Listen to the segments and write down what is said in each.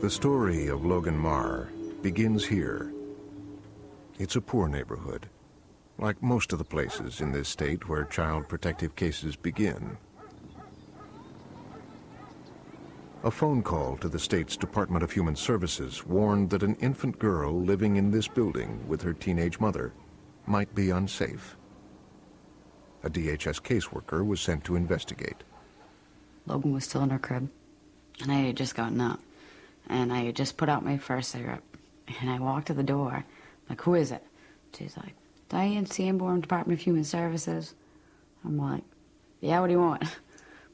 The story of Logan Marr begins here. It's a poor neighborhood, like most of the places in this state where child protective cases begin. A phone call to the state's Department of Human Services warned that an infant girl living in this building with her teenage mother might be unsafe. A DHS caseworker was sent to investigate. Logan was still in her crib, and I had just gotten up, and I had just put out my first cigarette, and I walked to the door, like, who is it? She's like, Diane Sanborn, Department of Human Services. I'm like, yeah, what do you want?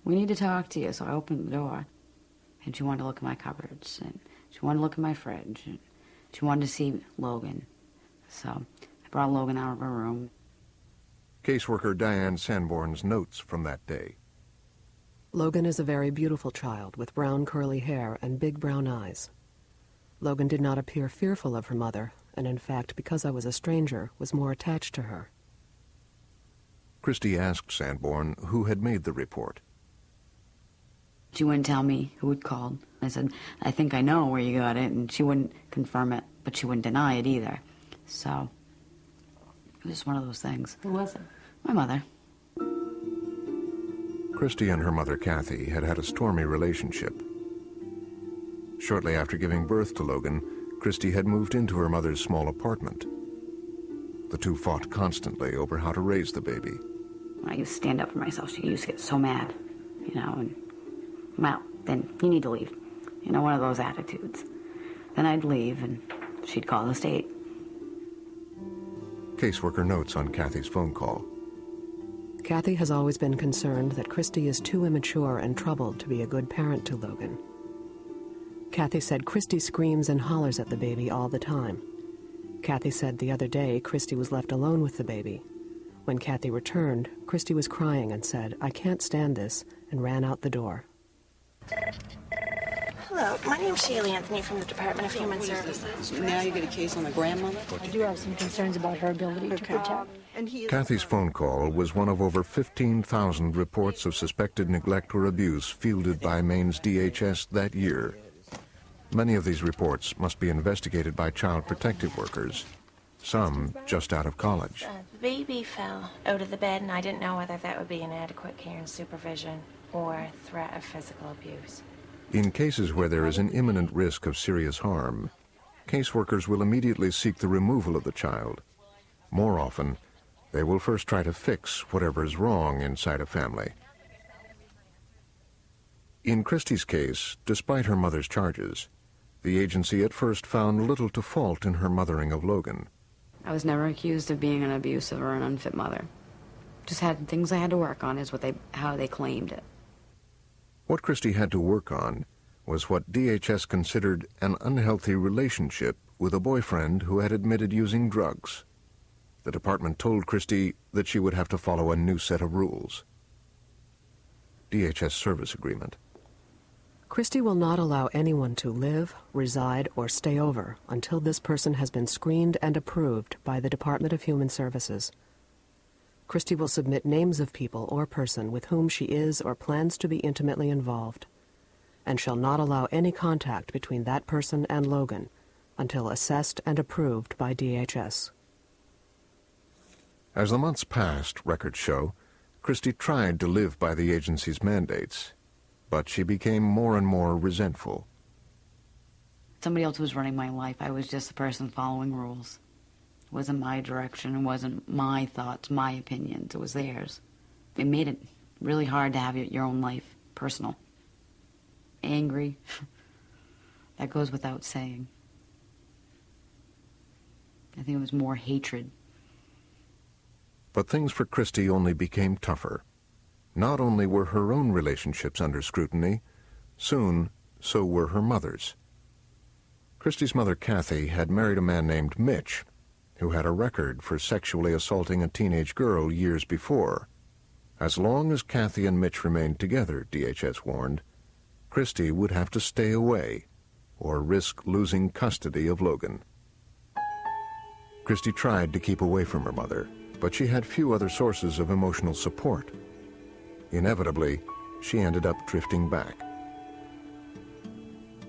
We need to talk to you. So I opened the door, and she wanted to look at my cupboards, and she wanted to look at my fridge, and she wanted to see Logan. So I brought Logan out of her room. Caseworker Diane Sanborn's notes from that day. Logan is a very beautiful child with brown curly hair and big brown eyes. Logan did not appear fearful of her mother, and in fact, because I was a stranger, was more attached to her. Christy asked Sanborn who had made the report. She wouldn't tell me who had called. I said, I think I know where you got it, and she wouldn't confirm it, but she wouldn't deny it either. So it was one of those things. Who was it? My mother. Christy and her mother, Kathy, had had a stormy relationship. Shortly after giving birth to Logan, Christy had moved into her mother's small apartment. The two fought constantly over how to raise the baby. When I used to stand up for myself, she used to get so mad, you know, and, well, then you need to leave. You know, one of those attitudes. Then I'd leave, and she'd call the state. Caseworker notes on Kathy's phone call. Kathy has always been concerned that Christy is too immature and troubled to be a good parent to Logan. Kathy said Christy screams and hollers at the baby all the time. Kathy said the other day Christy was left alone with the baby. When Kathy returned, Christy was crying and said, I can't stand this, and ran out the door. Hello, my name's Shaylee Anthony from the Department of Human Services. Now you get a case on the grandmother? I do have some concerns about her ability to protect. Kathy's phone call was one of over 15,000 reports of suspected neglect or abuse fielded by Maine's DHS that year. Many of these reports must be investigated by child protective workers, some just out of college. The baby fell out of the bed, and I didn't know whether that would be inadequate care and supervision or threat of physical abuse. In cases where there is an imminent risk of serious harm, caseworkers will immediately seek the removal of the child. More often, they will first try to fix whatever is wrong inside a family. In Christy's case, despite her mother's charges, the agency at first found little to fault in her mothering of Logan. I was never accused of being an abusive or an unfit mother. Just had things I had to work on, is how they claimed it. What Christy had to work on was what DHS considered an unhealthy relationship with a boyfriend who had admitted using drugs. The department told Christy that she would have to follow a new set of rules. DHS service agreement. Christy will not allow anyone to live, reside, or stay over until this person has been screened and approved by the Department of Human Services. Christy will submit names of people or person with whom she is or plans to be intimately involved, and shall not allow any contact between that person and Logan until assessed and approved by DHS. As the months passed, records show, Christy tried to live by the agency's mandates, but she became more and more resentful. Somebody else was running my life. I was just the person following rules. It wasn't my direction. It wasn't my thoughts, my opinions. It was theirs. It made it really hard to have your own life personal. Angry. That goes without saying. I think it was more hatred. But things for Christy only became tougher. Not only were her own relationships under scrutiny, soon so were her mother's. Christy's mother, Kathy, had married a man named Mitch, who had a record for sexually assaulting a teenage girl years before. As long as Kathy and Mitch remained together, DHS warned, Christy would have to stay away or risk losing custody of Logan. Christy tried to keep away from her mother, but she had few other sources of emotional support. Inevitably, she ended up drifting back.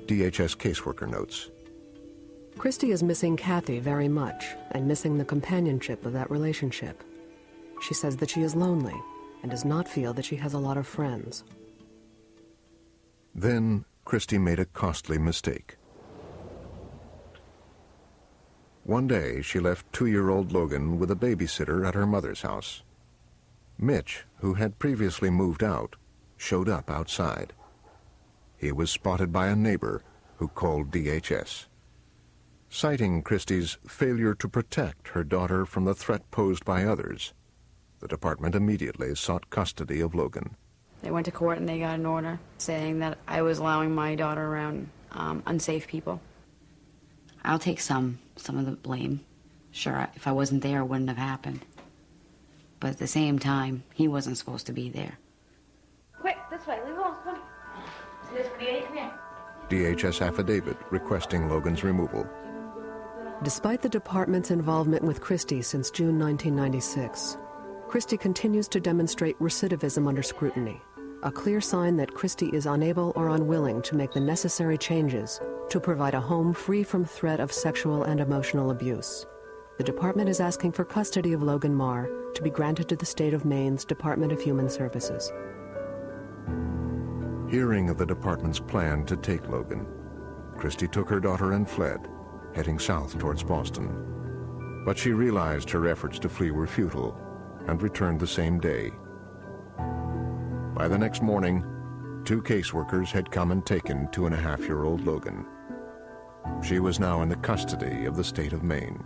DHS caseworker notes. Christy is missing Kathy very much and missing the companionship of that relationship. She says that she is lonely and does not feel that she has a lot of friends. Then Christy made a costly mistake. One day, she left 2-year-old Logan with a babysitter at her mother's house. Mitch, who had previously moved out, showed up outside. He was spotted by a neighbor who called DHS. Citing Christy's failure to protect her daughter from the threat posed by others, the department immediately sought custody of Logan. They went to court and they got an order saying that I was allowing my daughter around unsafe people. I'll take some of the blame. Sure, if I wasn't there, it wouldn't have happened. But at the same time, he wasn't supposed to be there. Quick, this way, leave alone, come on. Come here. DHS affidavit requesting Logan's removal. Despite the department's involvement with Christy since June 1996, Christy continues to demonstrate recidivism under scrutiny, a clear sign that Christy is unable or unwilling to make the necessary changes to provide a home free from threat of sexual and emotional abuse. The department is asking for custody of Logan Marr to be granted to the state of Maine's Department of Human Services. Hearing of the department's plan to take Logan, Christy took her daughter and fled, heading south towards Boston. But she realized her efforts to flee were futile and returned the same day. By the next morning, 2 caseworkers had come and taken 2.5-year-old Logan. She was now in the custody of the state of Maine.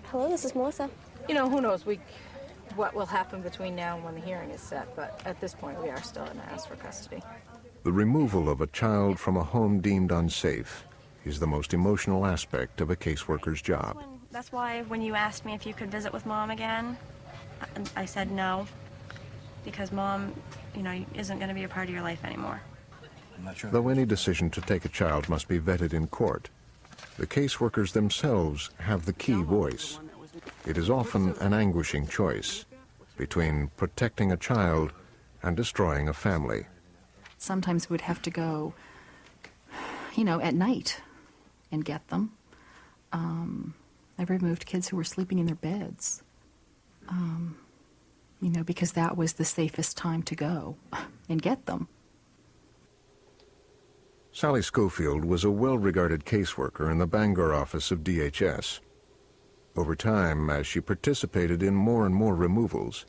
Hello, this is Melissa. You know, who knows what will happen between now and when the hearing is set, but at this point we are still going to ask for custody. The removal of a child from a home deemed unsafe is the most emotional aspect of a caseworker's job. That's why when you asked me if you could visit with Mom again, I said no, because Mom, you know, isn't going to be a part of your life anymore. Though any decision to take a child must be vetted in court, the caseworkers themselves have the key voice. It is often an anguishing choice between protecting a child and destroying a family. Sometimes we'd have to go, you know, at night and get them. I've removed kids who were sleeping in their beds, you know, because that was the safest time to go and get them. Sally Schofield was a well-regarded caseworker in the Bangor office of DHS. Over time, as she participated in more and more removals,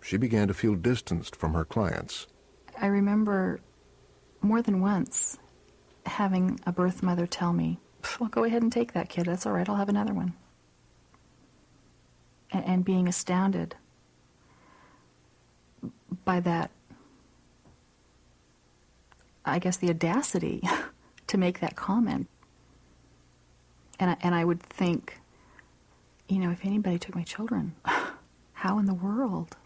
she began to feel distanced from her clients. I remember more than once having a birth mother tell me, well, go ahead and take that kid. That's all right. I'll have another one. And being astounded by that, I guess, the audacity to make that comment. And I would think, you know, if anybody took my children, how in the world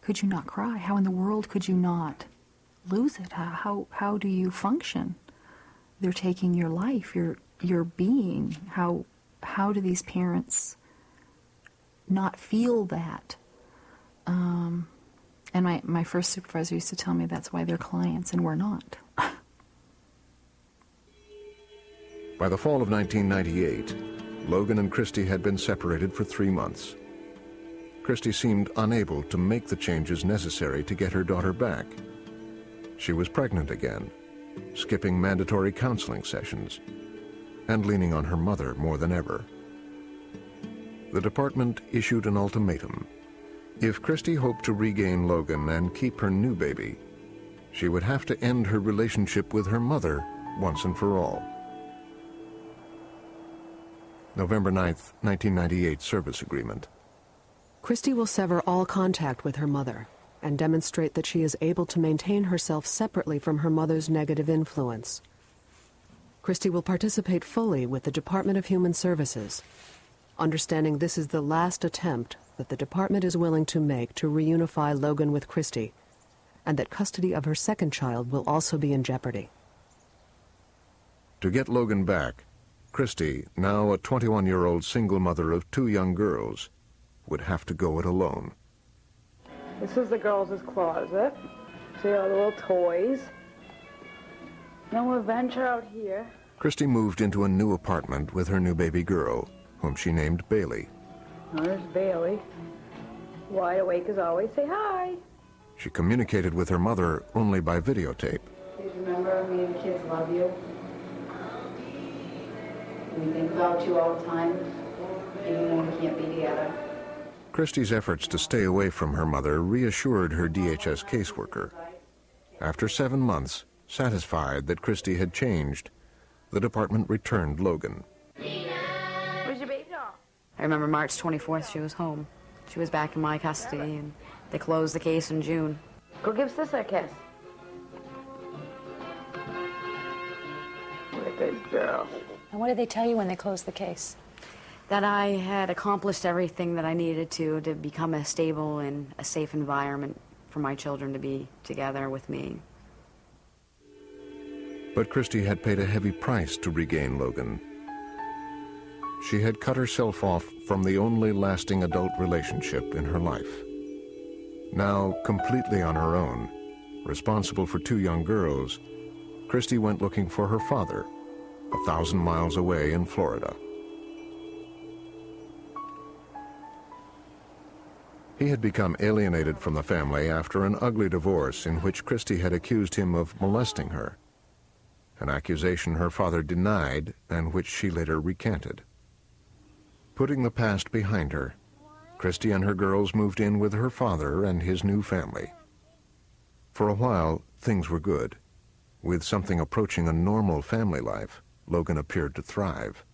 could you not cry? How in the world could you not lose it? How do you function? They're taking your life, your being. How do these parents not feel that? And my first supervisor used to tell me that's why they're clients and we're not. By the fall of 1998, Logan and Christy had been separated for 3 months. Christy seemed unable to make the changes necessary to get her daughter back. She was pregnant again, skipping mandatory counseling sessions, and leaning on her mother more than ever. The department issued an ultimatum. If Christy hoped to regain Logan and keep her new baby, she would have to end her relationship with her mother once and for all. November 9th, 1998 service agreement. Christy will sever all contact with her mother and demonstrate that she is able to maintain herself separately from her mother's negative influence. Christy will participate fully with the Department of Human Services, understanding this is the last attempt that the department is willing to make to reunify Logan with Christy, and that custody of her second child will also be in jeopardy. To get Logan back, Christy, now a 21-year-old single mother of 2 young girls, would have to go it alone. This is the girls' closet. See all the little toys. No adventure out here. Christy moved into a new apartment with her new baby girl, whom she named Bailey. There's Bailey. Wide awake as always. Say hi. She communicated with her mother only by videotape. Please remember, me and the kids love you. We think about you all the time, even when we can't be together. Christy's efforts to stay away from her mother reassured her DHS caseworker. After 7 months, satisfied that Christy had changed, the department returned Logan. Where's your baby doll? I remember March 24th, she was home. She was back in my custody, and they closed the case in June. Go give Sister a kiss. What a good girl. And what did they tell you when they closed the case? That I had accomplished everything that I needed to become a stable and a safe environment for my children to be together with me. But Christy had paid a heavy price to regain Logan. She had cut herself off from the only lasting adult relationship in her life. Now, completely on her own, responsible for 2 young girls, Christy went looking for her father, 1,000 miles away in Florida. He had become alienated from the family after an ugly divorce in which Christy had accused him of molesting her, an accusation her father denied and which she later recanted. Putting the past behind her, Christy and her girls moved in with her father and his new family. For a while, things were good. With something approaching a normal family life, Logan appeared to thrive.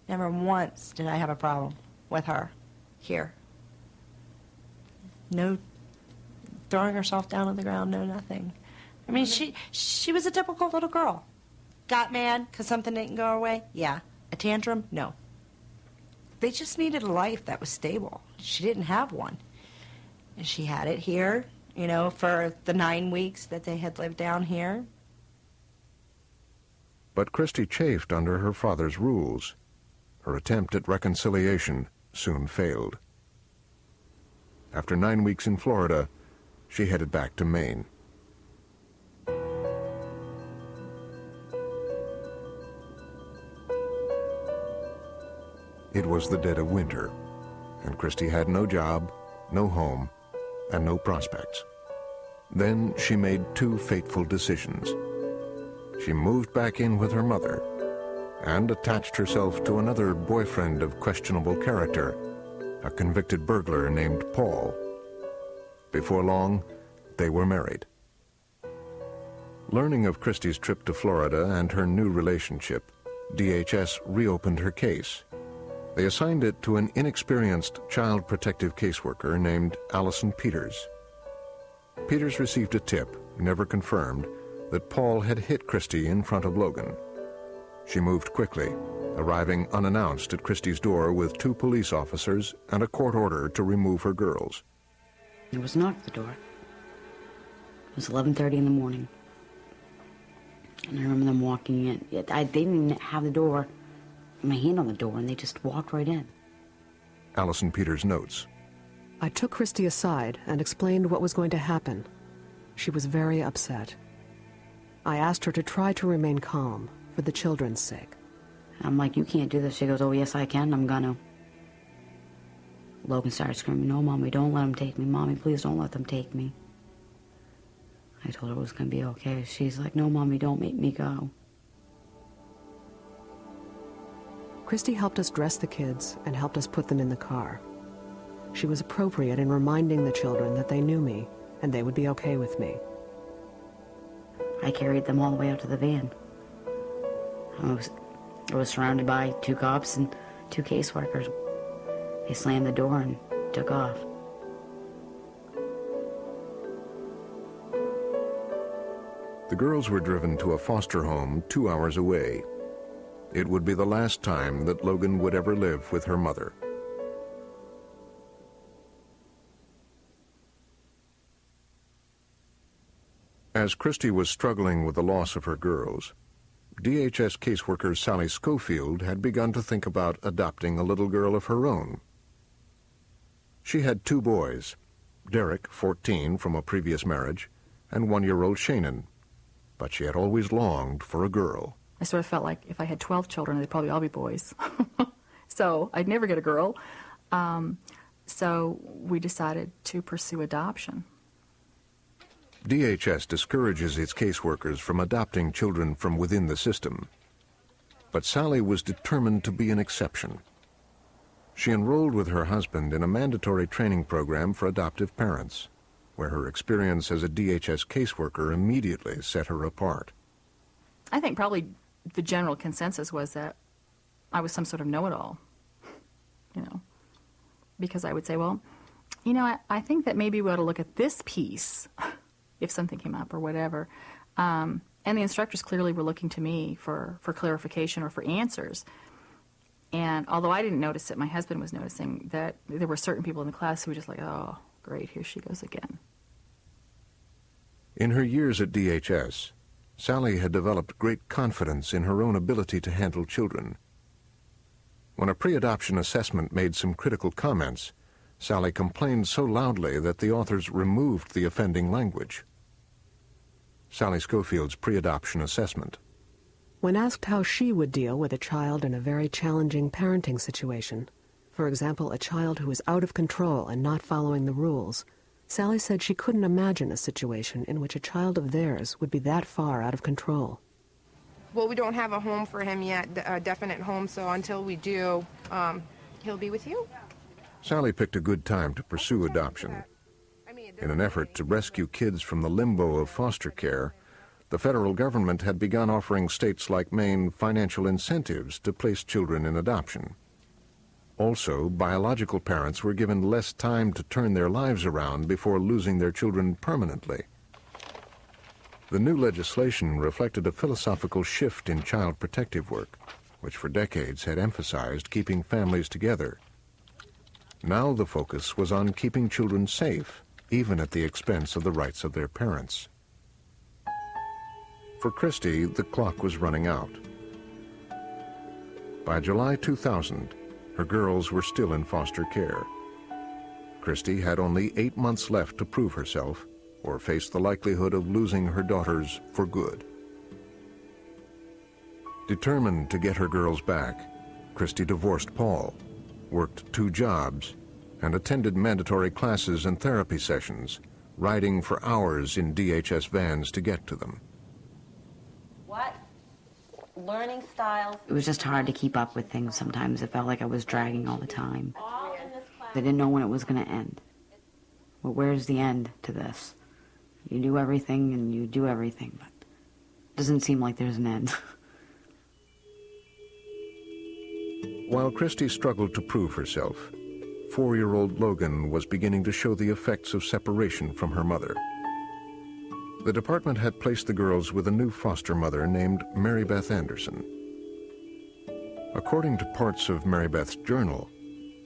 Never once did I have a problem with her here. No throwing herself down on the ground, no nothing. I mean, she was a typical little girl. Got mad because something didn't go her way? Yeah. A tantrum? No. They just needed a life that was stable. She didn't have one. And she had it here, you know, for the 9 weeks that they had lived down here. But Christy chafed under her father's rules. Her attempt at reconciliation soon failed. After 9 weeks in Florida, she headed back to Maine. It was the dead of winter, and Christy had no job, no home, and no prospects. Then she made 2 fateful decisions. She moved back in with her mother and attached herself to another boyfriend of questionable character, a convicted burglar named Paul. Before long, they were married. Learning of Christy's trip to Florida and her new relationship, DHS reopened her case. They assigned it to an inexperienced child protective caseworker named Allison Peters. Peters received a tip, never confirmed, that Paul had hit Christy in front of Logan. She moved quickly, arriving unannounced at Christy's door with 2 police officers and a court order to remove her girls. There was a knock at the door. It was 11:30 in the morning. And I remember them walking in. They didn't even have the door, my hand on the door, and they just walked right in. Allison Peters notes. I took Christy aside and explained what was going to happen. She was very upset. I asked her to try to remain calm for the children's sake. I'm like, you can't do this. She goes, oh, yes, I can. I'm gonna. Logan started screaming, no, Mommy, don't let them take me. Mommy, please don't let them take me. I told her it was gonna be okay. She's like, no, Mommy, don't make me go. Christy helped us dress the kids and helped us put them in the car. She was appropriate in reminding the children that they knew me and they would be okay with me. I carried them all the way out to the van. I was surrounded by 2 cops and 2 caseworkers. They slammed the door and took off. The girls were driven to a foster home 2 hours away. It would be the last time that Logan would ever live with her mother. As Christy was struggling with the loss of her girls, DHS caseworker Sally Schofield had begun to think about adopting a little girl of her own. She had 2 boys, Derek, 14, from a previous marriage, and 1-year-old Shannon, but she had always longed for a girl. I sort of felt like if I had 12 children, they'd probably all be boys. So I'd never get a girl. So we decided to pursue adoption. DHS discourages its caseworkers from adopting children from within the system. But Sally was determined to be an exception. She enrolled with her husband in a mandatory training program for adoptive parents, where her experience as a DHS caseworker immediately set her apart. I think probably the general consensus was that I was some sort of know-it-all, you know, because I would say, well, you know, I think that maybe we ought to look at this piece if something came up or whatever. And the instructors clearly were looking to me for clarification or for answers. And although I didn't notice it, my husband was noticing that there were certain people in the class who were just like, oh, great, here she goes again. In her years at DHS, Sally had developed great confidence in her own ability to handle children. When a pre-adoption assessment made some critical comments, Sally complained so loudly that the authors removed the offending language. Sally Schofield's pre-adoption assessment. When asked how she would deal with a child in a very challenging parenting situation, for example, a child who is out of control and not following the rules, Sally said she couldn't imagine a situation in which a child of theirs would be that far out of control. Well, we don't have a home for him yet, a definite home, so until we do, he'll be with you. Sally picked a good time to pursue adoption. In an effort to rescue kids from the limbo of foster care, the federal government had begun offering states like Maine financial incentives to place children in adoption. Also, biological parents were given less time to turn their lives around before losing their children permanently. The new legislation reflected a philosophical shift in child protective work, which for decades had emphasized keeping families together. Now the focus was on keeping children safe, even at the expense of the rights of their parents. For Christy, the clock was running out. By July 2000, her girls were still in foster care. Christy had only 8 months left to prove herself or face the likelihood of losing her daughters for good. Determined to get her girls back, Christy divorced Paul, worked 2 jobs, and attended mandatory classes and therapy sessions, riding for hours in DHS vans to get to them. What learning styles? It was just hard to keep up with things sometimes. It felt like I was dragging all the time. I didn't know when it was going to end. Well, where's the end to this? You do everything and you do everything, but it doesn't seem like there's an end. While Christy struggled to prove herself, 4-year-old Logan was beginning to show the effects of separation from her mother. The department had placed the girls with a new foster mother named Mary Beth Anderson. According to parts of Mary Beth's journal,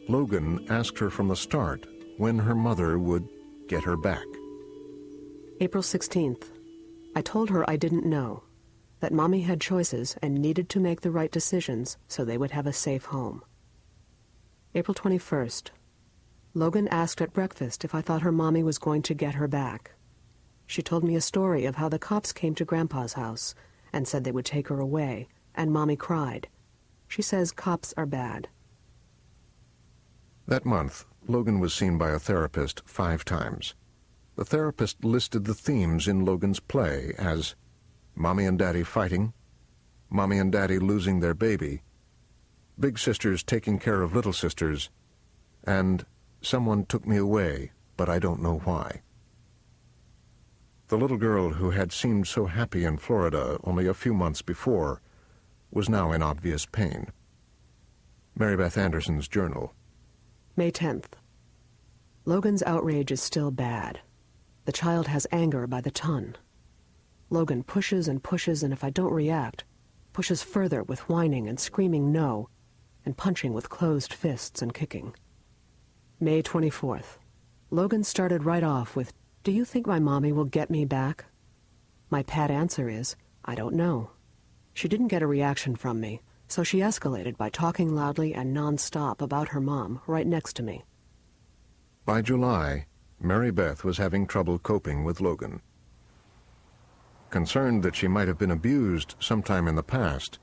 Logan asked her from the start when her mother would get her back. April 16th. I told her I didn't know, that Mommy had choices and needed to make the right decisions so they would have a safe home. April 21st. Logan asked at breakfast if I thought her Mommy was going to get her back. She told me a story of how the cops came to Grandpa's house and said they would take her away, and Mommy cried. She says cops are bad. That month, Logan was seen by a therapist 5 times. The therapist listed the themes in Logan's play as Mommy and Daddy fighting, Mommy and Daddy losing their baby, big sisters taking care of little sisters, and someone took me away, but I don't know why. The little girl who had seemed so happy in Florida only a few months before was now in obvious pain. Mary Beth Anderson's journal. May 10th. Logan's outrage is still bad. The child has anger by the ton. Logan pushes and pushes, and if I don't react, pushes further with whining and screaming no, and punching with closed fists and kicking. May 24th. Logan started right off with, "Do you think my Mommy will get me back?" My pat answer is, "I don't know." She didn't get a reaction from me, so she escalated by talking loudly and non-stop about her mom right next to me. By July, Mary Beth was having trouble coping with Logan. Concerned that she might have been abused sometime in the past,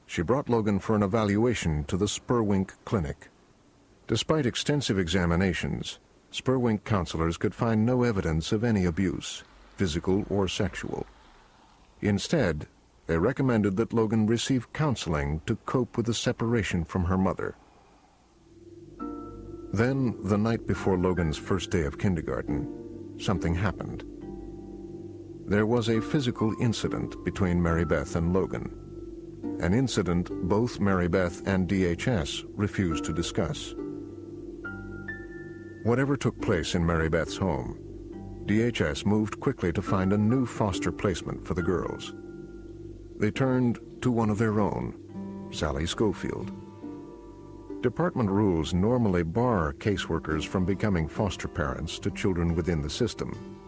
she brought Logan for an evaluation to the Spurwink Clinic. Despite extensive examinations, Spurwink counselors could find no evidence of any abuse, physical or sexual. Instead, they recommended that Logan receive counseling to cope with the separation from her mother. Then, the night before Logan's first day of kindergarten, something happened. There was a physical incident between Mary Beth and Logan, an incident both Mary Beth and DHS refused to discuss. Whatever took place in Mary Beth's home, DHS moved quickly to find a new foster placement for the girls. They turned to one of their own, Sally Schofield. Department rules normally bar caseworkers from becoming foster parents to children within the system.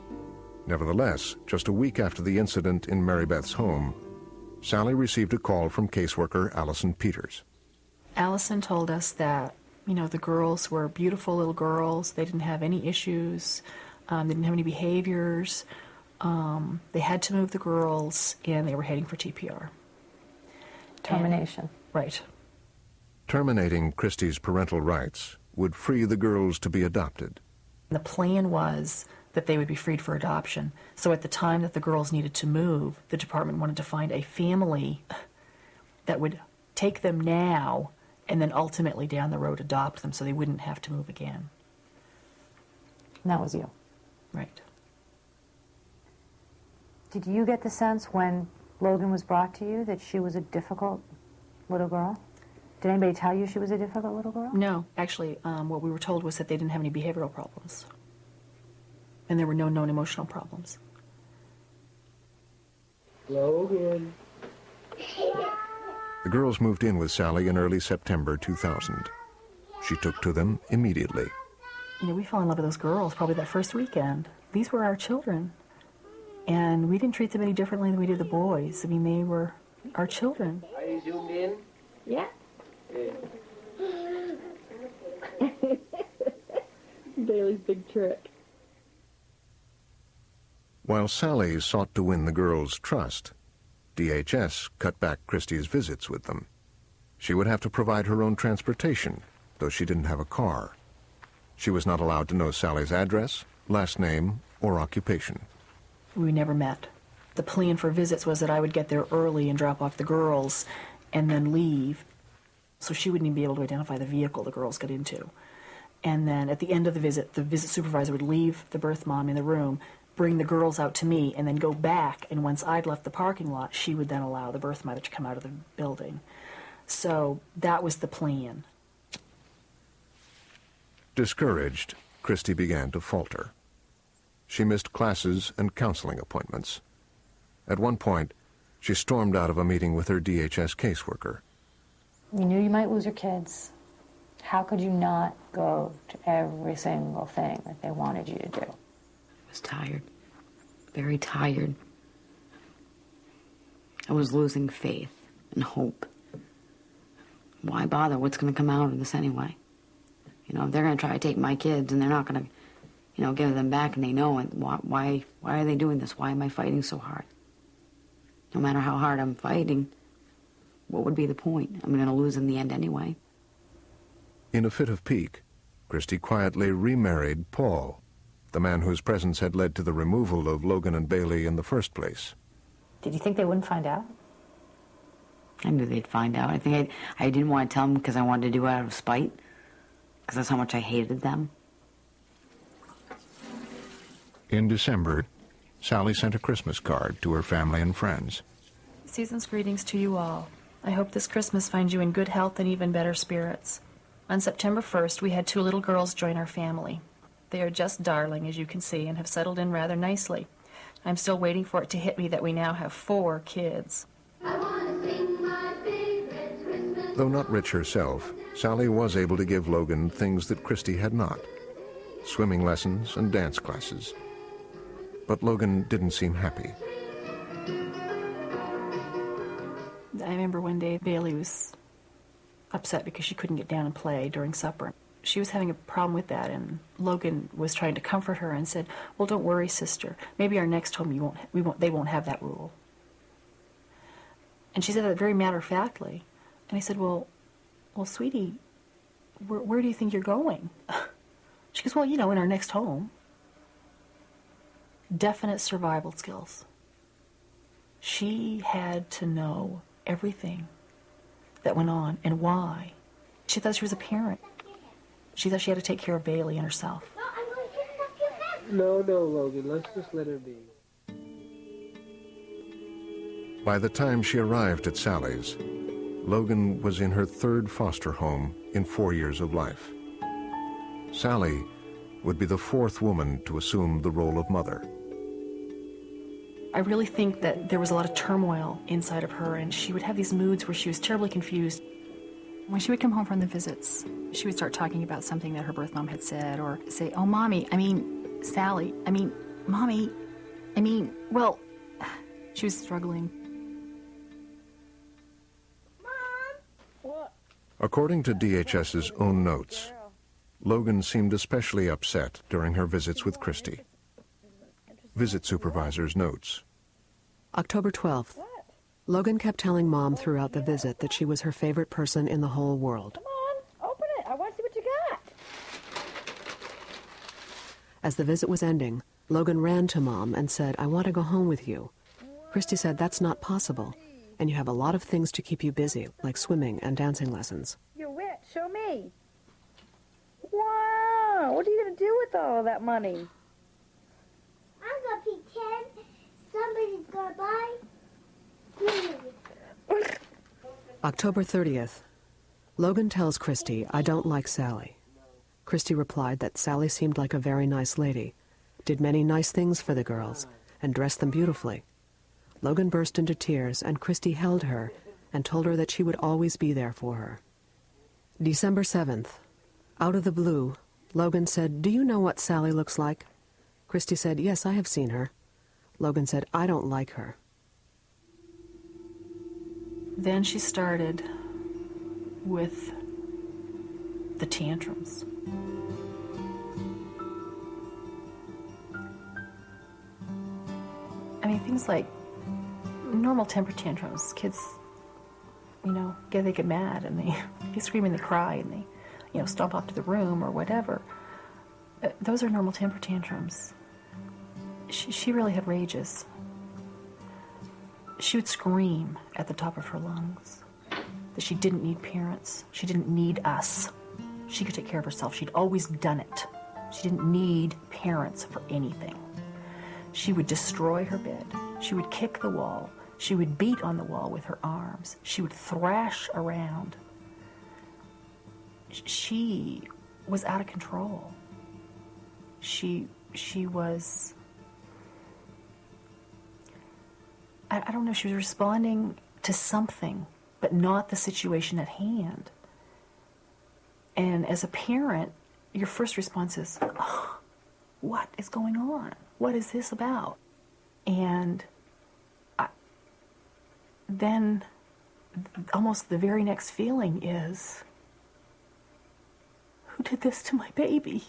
Nevertheless, just a week after the incident in Mary Beth's home, Sally received a call from caseworker Allison Peters. Allison told us that, the girls were beautiful little girls. They didn't have any issues. They didn't have any behaviors. They had to move the girls, and they were heading for TPR. Termination. Right. Terminating Christie's parental rights would free the girls to be adopted. The plan was that they would be freed for adoption. So at the time that the girls needed to move, the department wanted to find a family that would take them now and then ultimately down the road adopt them so they wouldn't have to move again. And that was you. Right. Did you get the sense when Logan was brought to you that she was a difficult little girl? Did anybody tell you she was a difficult little girl? No. Actually, what we were told was that they didn't have any behavioral problems. And there were no known emotional problems. Logan. The girls moved in with Sally in early September 2000. She took to them immediately. We fell in love with those girls probably that first weekend. These were our children. And we didn't treat them any differently than we did the boys. I mean, they were our children. Are you zoomed in? Yeah. Bailey's big trick. While Sally sought to win the girls' trust, DHS cut back Christie's visits with them. She would have to provide her own transportation, though she didn't have a car. She was not allowed to know Sally's address, last name, or occupation. We never met. The plan for visits was that I would get there early and drop off the girls and then leave, so she wouldn't even be able to identify the vehicle the girls got into. And then at the end of the visit supervisor would leave the birth mom in the room, bring the girls out to me, and then go back, and once I'd left the parking lot, she would then allow the birth mother to come out of the building. So that was the plan. Discouraged, Christie began to falter. She missed classes and counseling appointments. At one point, she stormed out of a meeting with her DHS caseworker. You knew you might lose your kids. How could you not go to every single thing that they wanted you to do? I was tired, very tired. I was losing faith and hope. Why bother? What's going to come out of this anyway? If they're going to try to take my kids and they're not going to, give them back, and they know it, why are they doing this? Why am I fighting so hard? No matter how hard I'm fighting, what would be the point? I'm going to lose in the end anyway. In a fit of pique, Christie quietly remarried Paul, the man whose presence had led to the removal of Logan and Bailey in the first place. Did you think they wouldn't find out? I knew they'd find out. I didn't want to tell them because I wanted to do it out of spite, because that's how much I hated them. In December, Sally sent a Christmas card to her family and friends. Season's greetings to you all. I hope this Christmas finds you in good health and even better spirits. On September 1st, we had 2 little girls join our family. They are just darling, as you can see, and have settled in rather nicely. I'm still waiting for it to hit me that we now have 4 kids. Though not rich herself, Sally was able to give Logan things that Christie had not: swimming lessons and dance classes. But Logan didn't seem happy. I remember one day Bailey was upset because she couldn't get down and play during supper. she was having a problem with that, and Logan was trying to comfort her and said, well, don't worry, sister. Maybe our next home they won't have that rule. And she said that very matter-of-factly. And I said, well, sweetie, where do you think you're going? She goes, well, you know, in our next home. Definite survival skills. She had to know everything that went on and why. She thought she was a parent. She thought she had to take care of Bailey and herself. No, Logan, let's just let her be. By the time she arrived at Sally's, Logan was in her third foster home in 4 years of life. Sally would be the fourth woman to assume the role of mother. I really think that there was a lot of turmoil inside of her, and she would have these moods where she was terribly confused. When she would come home from the visits, she would start talking about something that her birth mom had said, or say, oh, Mommy, Sally, Mommy, well, she was struggling. According to DHS's own notes, Logan seemed especially upset during her visits with Christy. Visit supervisor's notes. October 12th. Logan kept telling Mom throughout the visit that she was her favorite person in the whole world. Come on, open it. I want to see what you got. As the visit was ending, Logan ran to Mom and said, I want to go home with you. Christy said, that's not possible, and you have a lot of things to keep you busy, like swimming and dancing lessons. You're rich. Show me. Wow. What are you going to do with all of that money? I'm going to pretend somebody's going to buy. October 30th. Logan tells Christy, I don't like Sally. Christy replied that Sally seemed like a very nice lady, did many nice things for the girls, and dressed them beautifully. Logan burst into tears, and Christy held her and told her that she would always be there for her. December 7th. Out of the blue, Logan said, do you know what Sally looks like? Christy said, yes, I have seen her. Logan said, I don't like her. Then she started with the tantrums. Things like normal temper tantrums. Kids, they get mad and they scream and they cry and they, stomp off to the room or whatever. Those are normal temper tantrums. She really had rages. She would scream at the top of her lungs that she didn't need parents. She didn't need us. She could take care of herself. She'd always done it. She didn't need parents for anything. She would destroy her bed. She would kick the wall. She would beat on the wall with her arms. She would thrash around. She was out of control. She was... I don't know, she was responding to something, but not the situation at hand. And as a parent, your first response is, oh, what is going on? What is this about? And then almost the very next feeling is, who did this to my baby?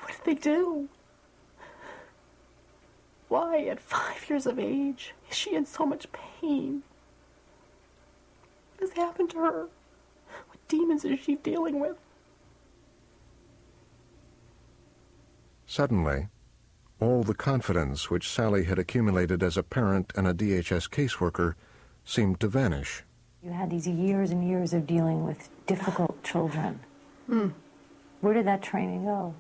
What did they do? Why, at 5 years of age, is she in so much pain? What has happened to her? What demons is she dealing with? Suddenly, all the confidence which Sally had accumulated as a parent and a DHS caseworker seemed to vanish. You had these years and years of dealing with difficult children. Where did that training go?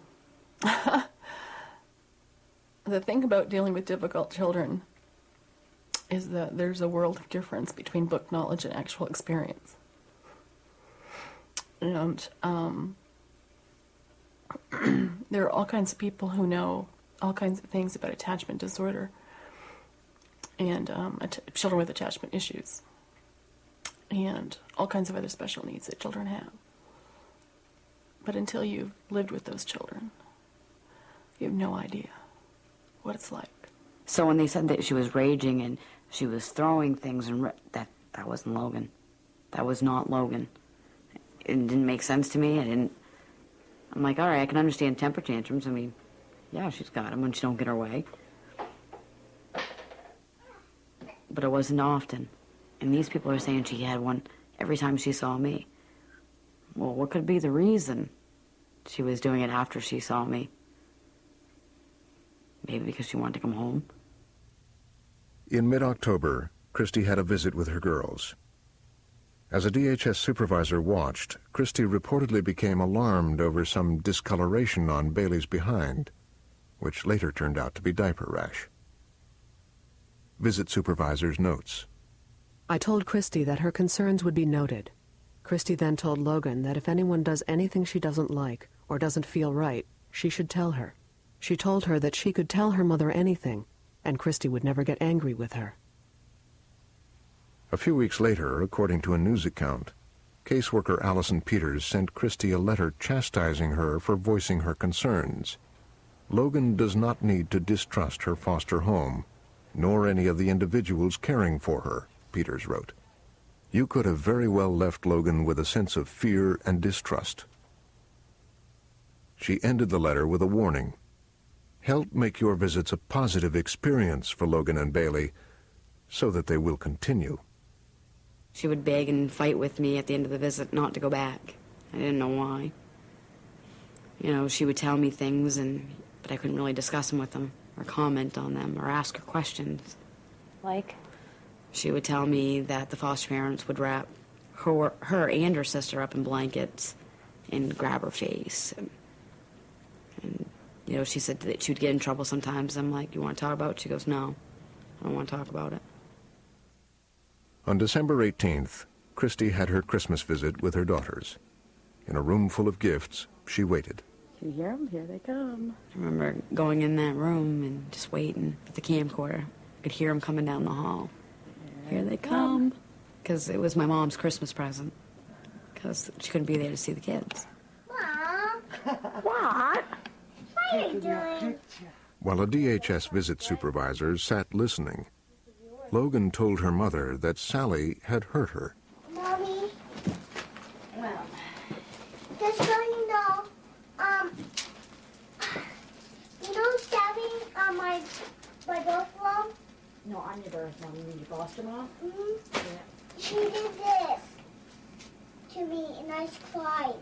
The thing about dealing with difficult children is that there's a world of difference between book knowledge and actual experience. And there are all kinds of people who know all kinds of things about attachment disorder and children with attachment issues and all kinds of other special needs that children have. But until you've lived with those children, you have no idea what it's like. So when they said that she was raging and she was throwing things, and that wasn't Logan. That was not Logan. It didn't make sense to me. I'm like, all right, I can understand temper tantrums. I mean, yeah, she's got them when she don't get her way. But it wasn't often. And these people are saying she had one every time she saw me. Well, what could be the reason she was doing it after she saw me? Maybe because she wanted to come home. In mid-October, Christy had a visit with her girls. As a DHS supervisor watched, Christy reportedly became alarmed over some discoloration on Bailey's behind, which later turned out to be diaper rash. Visit supervisor's notes. I told Christy that her concerns would be noted. Christy then told Logan that if anyone does anything she doesn't like or doesn't feel right, she should tell her. She told her that she could tell her mother anything, and Christy would never get angry with her. A few weeks later, according to a news account, caseworker Allison Peters sent Christy a letter chastising her for voicing her concerns. Logan does not need to distrust her foster home, nor any of the individuals caring for her, Peters wrote. You could have very well left Logan with a sense of fear and distrust. She ended the letter with a warning. Help make your visits a positive experience for Logan and Bailey so that they will continue. She would beg and fight with me at the end of the visit not to go back. I didn't know why. You know, she would tell me things, but I couldn't really discuss them with them or comment on them or ask her questions. Like? She would tell me that the foster parents would wrap her and her sister up in blankets and grab her face. And you know, she said that she would get in trouble sometimes. I'm like, you want to talk about it? She goes, no, I don't want to talk about it. On December 18th, Christy had her Christmas visit with her daughters. In a room full of gifts, she waited. Can you hear them? Here they come. I remember going in that room and just waiting with the camcorder. I could hear them coming down the hall. Here they come. Because it was my mom's Christmas present. Because she couldn't be there to see the kids. Mom, What? what are you doing? While a DHS visit supervisor sat listening, Logan told her mother that Sally had hurt her. Mommy, well, just so you know, Sally on my birth mom? No, I'm your birth mom. You mean your foster mom? Mm-hmm. Yeah. She did this to me, and I cried,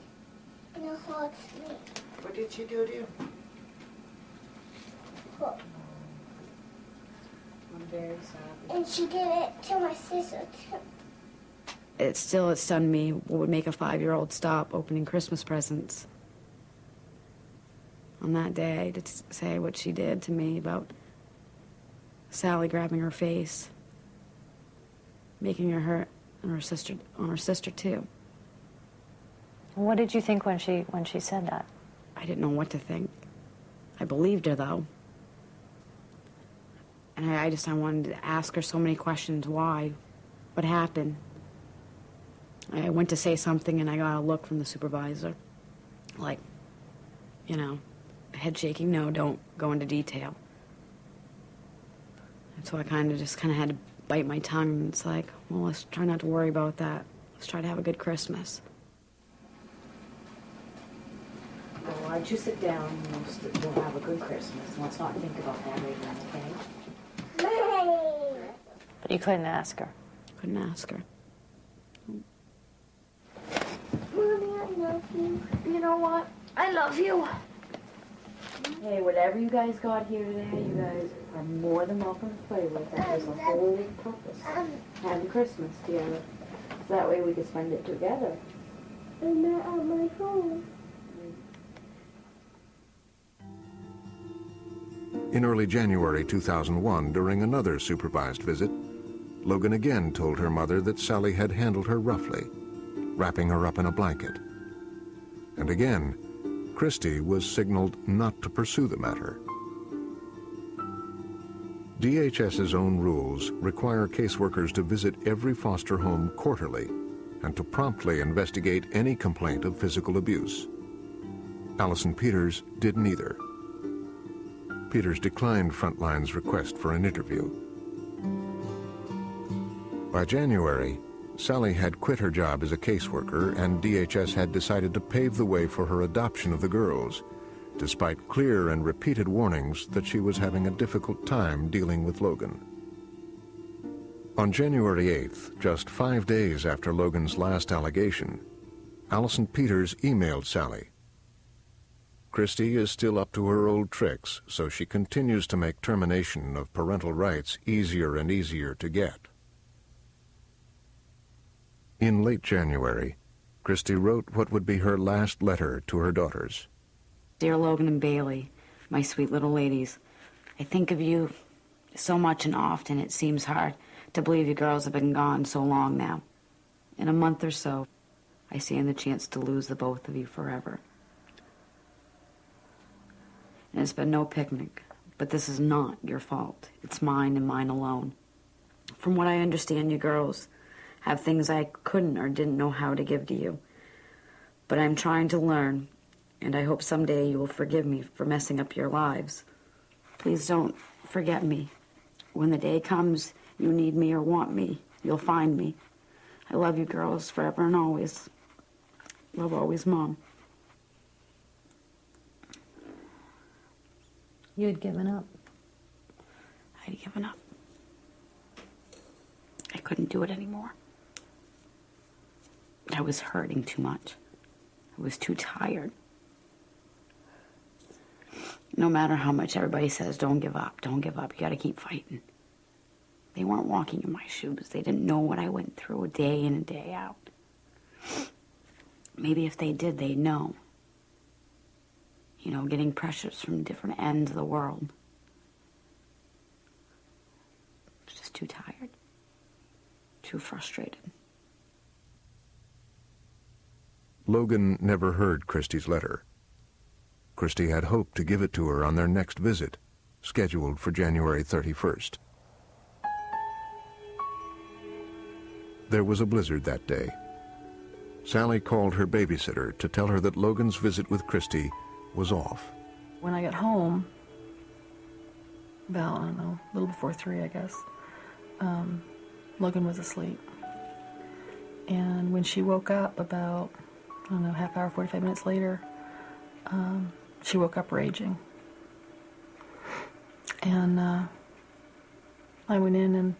and it hurts me. What did she do to you? Look. I'm very sorry. And she did it to my sister, too. It stunned me what would make a 5-year-old stop opening Christmas presents on that day to say what she did to me about Sally grabbing her face, making her hurt on her sister too. What did you think when she said that? I didn't know what to think. I believed her though. And I wanted to ask her so many questions. Why? What happened? I went to say something and I got a look from the supervisor. Like, you know, head shaking, no, don't go into detail. And so I kind of had to bite my tongue, and it's like, well, let's try not to worry about that. Let's try to have a good Christmas. Well, why don't you sit down and we'll have a good Christmas. Let's not think about that right now, okay? But you couldn't ask her. Couldn't ask her. Mommy, I love you. You know what? I love you. Hey, whatever you guys got here today, you guys are more than welcome to play with. That was the whole purpose. Having Christmas together. So that way we could spend it together. And not on my phone. In early January 2001, during another supervised visit, Logan again told her mother that Sally had handled her roughly, wrapping her up in a blanket. And again, Christy was signaled not to pursue the matter. DHS's own rules require caseworkers to visit every foster home quarterly and to promptly investigate any complaint of physical abuse. Allison Peters did neither. Peters declined Frontline's request for an interview. By January, Sally had quit her job as a caseworker, and DHS had decided to pave the way for her adoption of the girls, despite clear and repeated warnings that she was having a difficult time dealing with Logan. On January 8th, just 5 days after Logan's last allegation, Allison Peters emailed Sally. Christy is still up to her old tricks, so she continues to make termination of parental rights easier and easier to get. In late January, Christy wrote what would be her last letter to her daughters. Dear Logan and Bailey, my sweet little ladies, I think of you so much and often it seems hard to believe you girls have been gone so long now. In a month or so, I stand the chance to lose the both of you forever. And it's been no picnic, but this is not your fault. It's mine and mine alone. From what I understand, you girls have things I couldn't or didn't know how to give to you. But I'm trying to learn, and I hope someday you will forgive me for messing up your lives. Please don't forget me. When the day comes you need me or want me, you'll find me. I love you girls forever and always. Love always, Mom. You had given up. I had given up. I couldn't do it anymore. I was hurting too much. I was too tired. No matter how much everybody says, don't give up, you gotta keep fighting. They weren't walking in my shoes. They didn't know what I went through day in and day out. Maybe if they did, they'd know. You know, getting pressures from different ends of the world. I was just too tired. Too frustrated. Logan never heard Christy's letter. Christy had hoped to give it to her on their next visit, scheduled for January 31st. There was a blizzard that day. Sally called her babysitter to tell her that Logan's visit with Christy was off. When I got home, about, I don't know, a little before 3, I guess, Logan was asleep. And when she woke up about, I don't know, half hour, 45 minutes later, she woke up raging. And I went in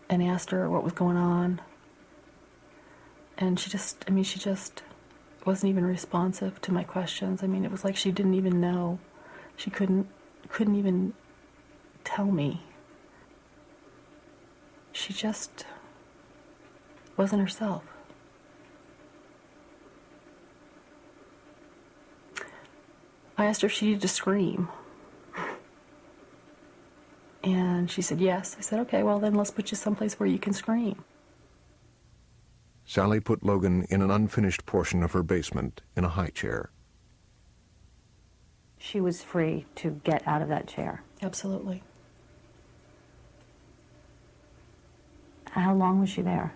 and asked her what was going on. And she just wasn't even responsive to my questions. I mean, it was like she didn't even know. She couldn't even tell me. She just wasn't herself. I asked her if she needed to scream. And she said yes. I said, okay, well then let's put you someplace where you can scream. Sally put Logan in an unfinished portion of her basement in a high chair. She was free to get out of that chair. Absolutely. How long was she there?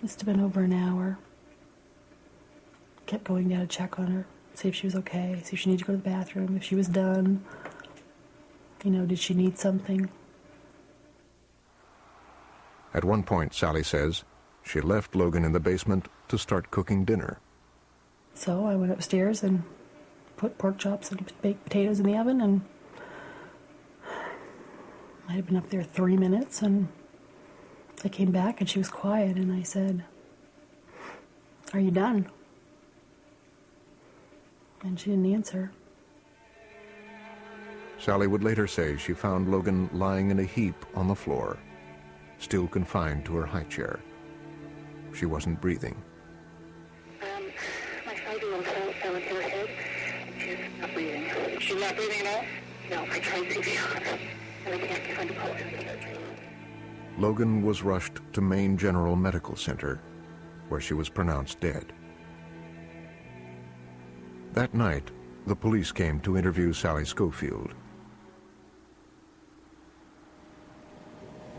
Must have been over an hour. Kept going down to check on her, see if she was okay, see if she needed to go to the bathroom, if she was done. You know, did she need something? At one point, Sally says, she left Logan in the basement to start cooking dinner. So I went upstairs and put pork chops and baked potatoes in the oven, and I had been up there 3 minutes, and I came back and she was quiet, and I said, "Are you done?" And she didn't answer. Sally would later say she found Logan lying in a heap on the floor, still confined to her high chair. She wasn't breathing. My 5-year-old fell into her head. She's not breathing. She's not breathing at all? No, I tried CPR, and I can't find a pulse. Logan was rushed to Maine General Medical Center, where she was pronounced dead. That night, the police came to interview Sally Schofield.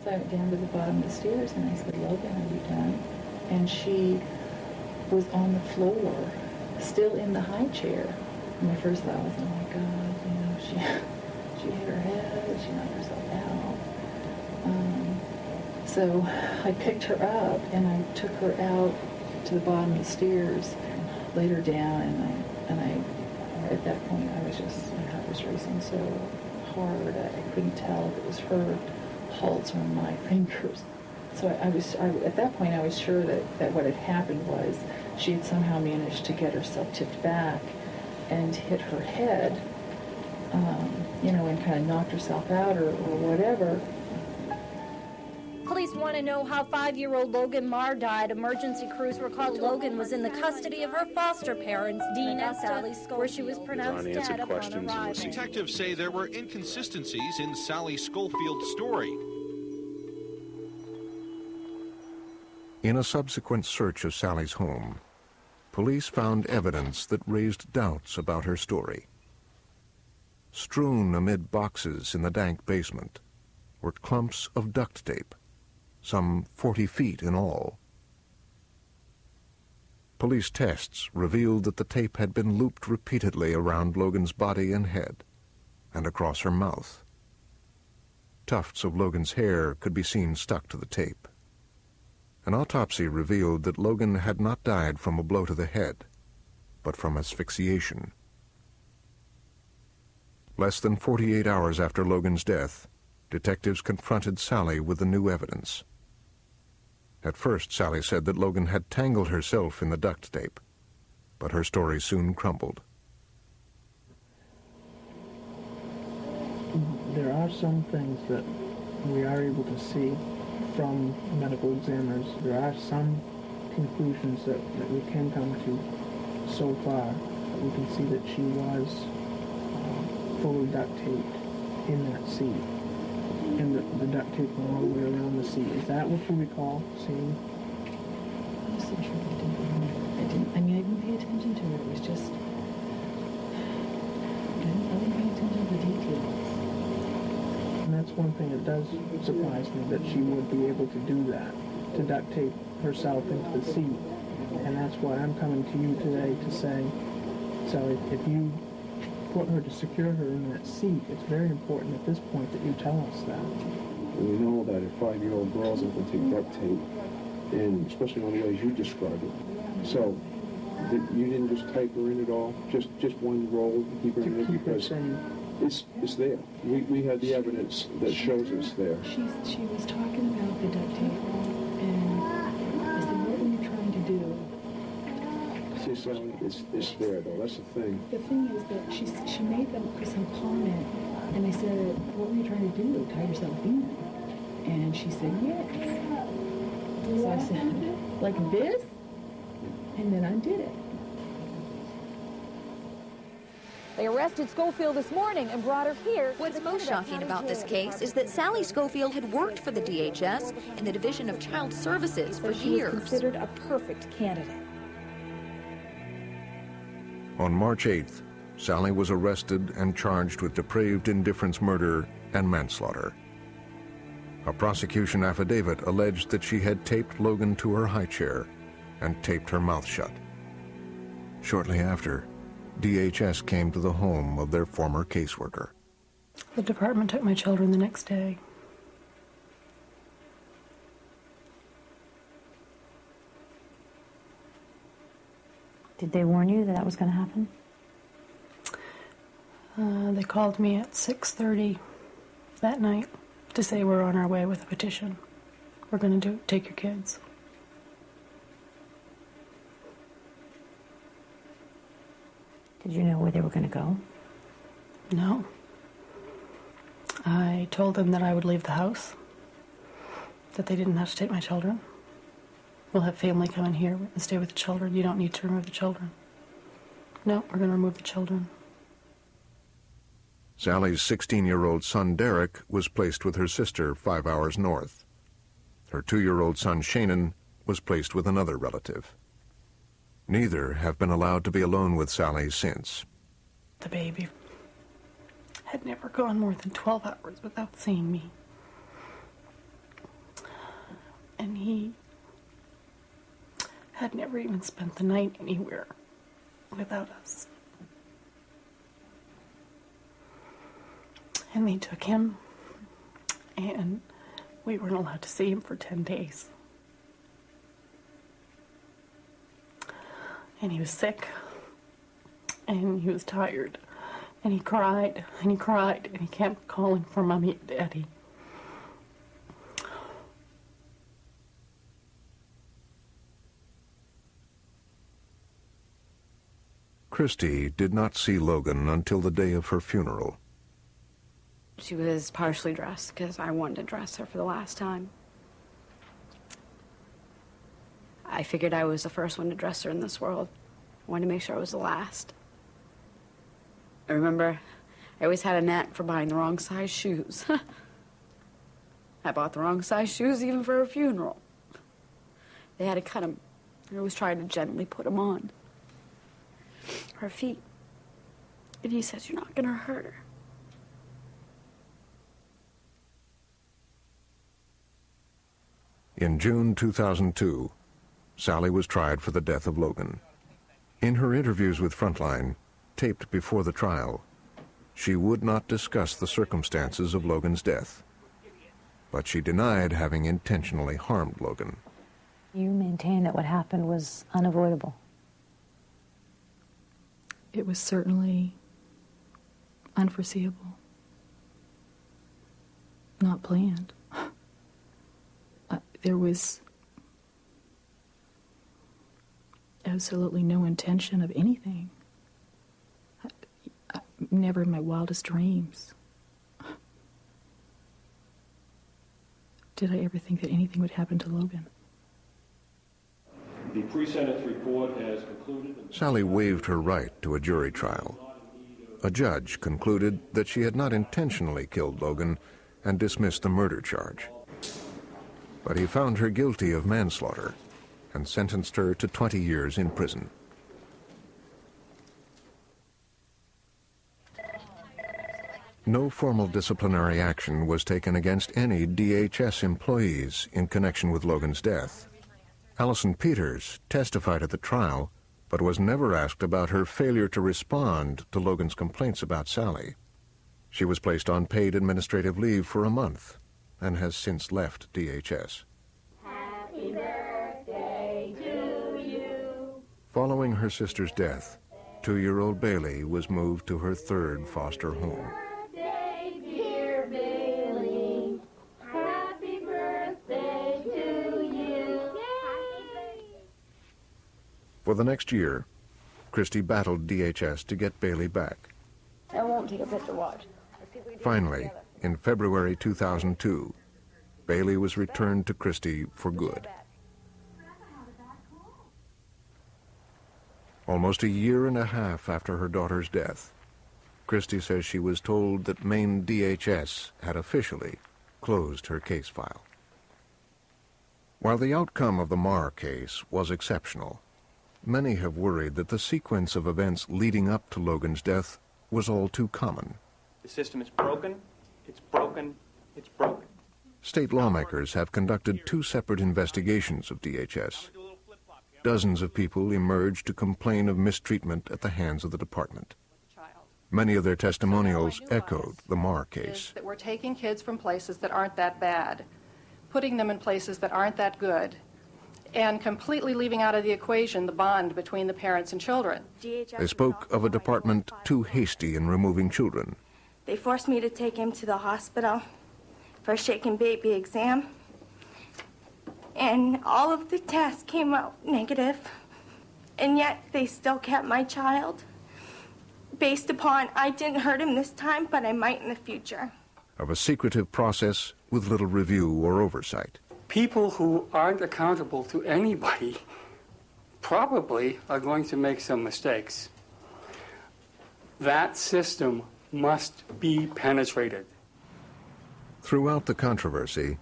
So I went down to the bottom of the stairs and I said, "Logan, are you done?" And she was on the floor, still in the high chair. And my first thought was, oh my God, you know, she hit her head, she's So I picked her up and I took her out to the bottom of the stairs, laid her down, and I at that point I was just, my heart was racing so hard I couldn't tell if it was her pulse or my fingers. So at that point I was sure that what had happened was she had somehow managed to get herself tipped back and hit her head, and kind of knocked herself out or whatever. Police want to know how 5-year-old Logan Marr died. Emergency crews were called. Logan was in the custody of her foster parents, Dean and Sally Schofield, where she was pronounced dead upon arrival. Detectives say there were inconsistencies in Sally Schofield's story. In a subsequent search of Sally's home, police found evidence that raised doubts about her story. Strewn amid boxes in the dank basement were clumps of duct tape, some 40 feet in all. Police tests revealed that the tape had been looped repeatedly around Logan's body and head, and across her mouth. Tufts of Logan's hair could be seen stuck to the tape. An autopsy revealed that Logan had not died from a blow to the head, but from asphyxiation. Less than 48 hours after Logan's death, detectives confronted Sally with the new evidence. At first, Sally said that Logan had tangled herself in the duct tape, but her story soon crumbled. There are some things that we are able to see from medical examiners. There are some conclusions that we can come to so far. We can see that she was fully duct taped in that seat. And the duct tape went all the way around the seat. Is that what you recall seeing? Honestly, truly, I didn't remember. I didn't pay attention to it. It was just, I didn't pay attention to the details. And that's one thing that does surprise me, that she would be able to do that, to duct tape herself into the seat. And that's why I'm coming to you today to say, Sally, if you put her to secure her in that seat, it's very important at this point that you tell us that. We know that if 5-year-old girls are going to take duct tape, and especially on the ways you described it. So, you didn't just tape her in at all? Just one roll to keep her in it? Because it's there. We had the evidence that shows us there. She was talking about the duct tape, and I said, what were you trying to do? See, Sally, it's there, though. That's the thing. The thing is that she made some comment, and I said, what were you trying to do? Tie yourself in? And she said, yes. So I said, like this? And then I did it. They arrested Schofield this morning and brought her here. What's most shocking about this case is that Sally Schofield had worked for the DHS in the Division of Child Services for years. She was considered a perfect candidate. On March 8th, Sally was arrested and charged with depraved indifference murder and manslaughter. A prosecution affidavit alleged that she had taped Logan to her high chair and taped her mouth shut. Shortly after, DHS came to the home of their former caseworker. The department took my children the next day. Did they warn you that that was going to happen? They called me at 6:30 that night to say we're on our way with a petition. We're going to take your kids. Did you know where they were going to go? No. I told them that I would leave the house, that they didn't have to take my children. We'll have family come in here and stay with the children. You don't need to remove the children. No, we're going to remove the children. Sally's 16-year-old son, Derek, was placed with her sister 5 hours north. Her 2-year-old son, Shannon, was placed with another relative. Neither have been allowed to be alone with Sally since. The baby had never gone more than 12 hours without seeing me. And he had never even spent the night anywhere without us. And they took him and We weren't allowed to see him for 10 days. And he was sick, and he was tired, and he cried, and he cried, and he kept calling for Mommy and Daddy. Christy did not see Logan until the day of her funeral. She was partially dressed because I wanted to dress her for the last time. I figured I was the first one to dress her in this world. I wanted to make sure I was the last. I remember I always had a knack for buying the wrong size shoes. I bought the wrong size shoes even for her funeral. They had to cut them. I always tried to gently put them on her feet. And he says, "You're not going to hurt her." In June 2002, Sally was tried for the death of Logan. In her interviews with Frontline, taped before the trial, she would not discuss the circumstances of Logan's death, but she denied having intentionally harmed Logan. You maintain that what happened was unavoidable. It was certainly unforeseeable, not planned. There was absolutely no intention of anything. Never in my wildest dreams did I ever think that anything would happen to Logan. The pre-sentence report has concluded. Sally waived her right to a jury trial. A judge concluded that she had not intentionally killed Logan and dismissed the murder charge. But he found her guilty of manslaughter and sentenced her to 20 years in prison. No formal disciplinary action was taken against any DHS employees in connection with Logan's death. Allison Peters testified at the trial, but was never asked about her failure to respond to Logan's complaints about Sally. She was placed on paid administrative leave for a month and has since left DHS. Happy birthday to you. Following her sister's death, 2-year-old Bailey was moved to her third foster home. Birthday, dear Bailey. Happy birthday to you. For the next year, Christy battled DHS to get Bailey back. I won't take a picture, watch. Finally, in February 2002, Bailey was returned to Christy for good. Almost a year and a half after her daughter's death, Christy says she was told that Maine DHS had officially closed her case file. While the outcome of the Marr case was exceptional, many have worried that the sequence of events leading up to Logan's death was all too common. The system is broken, it's broken, it's broken. State lawmakers have conducted 2 separate investigations of DHS. Dozens of people emerged to complain of mistreatment at the hands of the department. Many of their testimonials echoed the Marr case. That we're taking kids from places that aren't that bad, putting them in places that aren't that good, and completely leaving out of the equation the bond between the parents and children. They spoke of a department too hasty in removing children. They forced me to take him to the hospital for a shake and baby exam. And all of the tests came out negative. And yet they still kept my child based upon I didn't hurt him this time, but I might in the future. Of a secretive process with little review or oversight. People who aren't accountable to anybody probably are going to make some mistakes. That system must be penetrated. Throughout the controversy,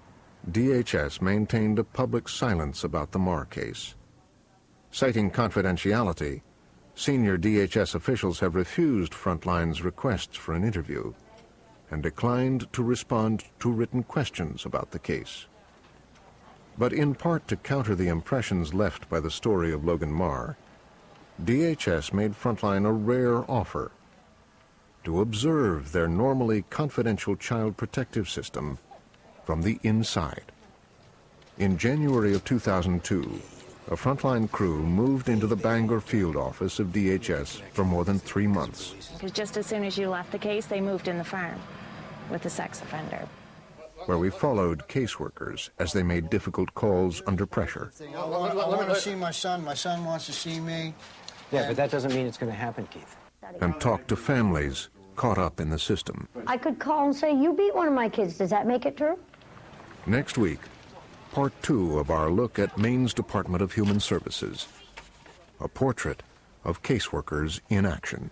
DHS maintained a public silence about the Marr case. Citing confidentiality, senior DHS officials have refused Frontline's requests for an interview and declined to respond to written questions about the case. But in part to counter the impressions left by the story of Logan Marr, DHS made Frontline a rare offer: to observe their normally confidential child protective system from the inside. In January of 2002, a frontline crew moved into the Bangor field office of DHS for more than 3 months. Because just as soon as you left the case, they moved in the farm with the sex offender. Where we followed caseworkers as they made difficult calls under pressure. I want to see my son. My son wants to see me. Yeah, but that doesn't mean it's going to happen, Keith. And talked to families caught up in the system. I could call and say, you beat one of my kids. Does that make it true? Next week, part 2 of our look at Maine's Department of Human Services. A portrait of caseworkers in action.